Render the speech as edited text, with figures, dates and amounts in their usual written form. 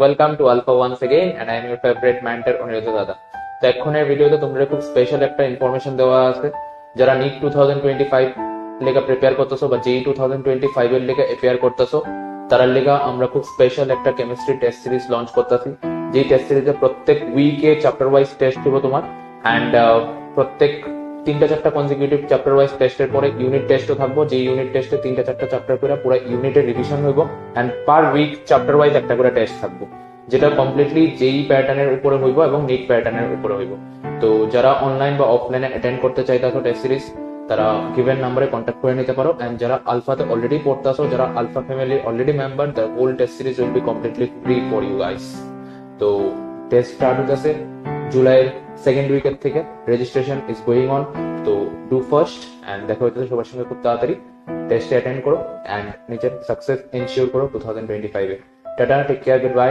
Welcome to alpha once again and I am your favourite mentor Anirudh dada. তো এক্ষণের ভিডিওতে তোমরা খুব স্পেশাল একটা ইনফরমেশন দেওয়া আছে। যারা নিট 2025 লেখা প্রিপেয়ার করতেছো বা জেই 2025 এর লেখা এপিয়ার করতেছো, তার লেখা আমরা খুব স্পেশাল একটা কেমিস্ট্রি টেস্ট সিরিজ লঞ্চ করতেছি। যেই টেস্ট সিরিজে প্রত্যেক উইকে চ্যাপ্টার ওয়াইজ টেস্ট দিব তোমার, অ্যান্ড প্রত্যেক 3-4টা কনজিকিউটিভ চ্যাপ্টার ওয়াইজ টেস্টের পরে ইউনিট টেস্টও থাকবো। যে ইউনিট টেস্টে 3-4টা চ্যাপ্টার করে পুরো ইউনিটের রিভিশন হইব, and per week chapter wise একটা করে টেস্ট থাকবো, যেটা কমপ্লিটলি যেই প্যাটার্নের উপরে হইব এবং নিট প্যাটার্নের উপরে হইব। তো যারা অনলাইন বা অফলাইনে অ্যাটেন্ড করতে চাইতাছো টেস্ট সিরিজ, তারা গিভেন নাম্বারে কন্ট্যাক্ট করে নিতে পারো। এন্ড যারা আলফাতে অলরেডি পড়তাছো, যারা alpha family already member, the whole test series will be completely free for you guys. তো টেস্ট স্টার্ট হতেছে জুলাইয়ের সেকেন্ড উইকের থেকে। Registration is going on. তো ডু ফার্স্ট অ্যান্ড দেখা হইতেছে সবার সঙ্গে খুব তাড়াতাড়ি। টেস্টে অ্যাটেন্ড করো অ্যান্ড নিজের সাকসেস এনশিওর করো 2025-এ। Tata, take care, good bye.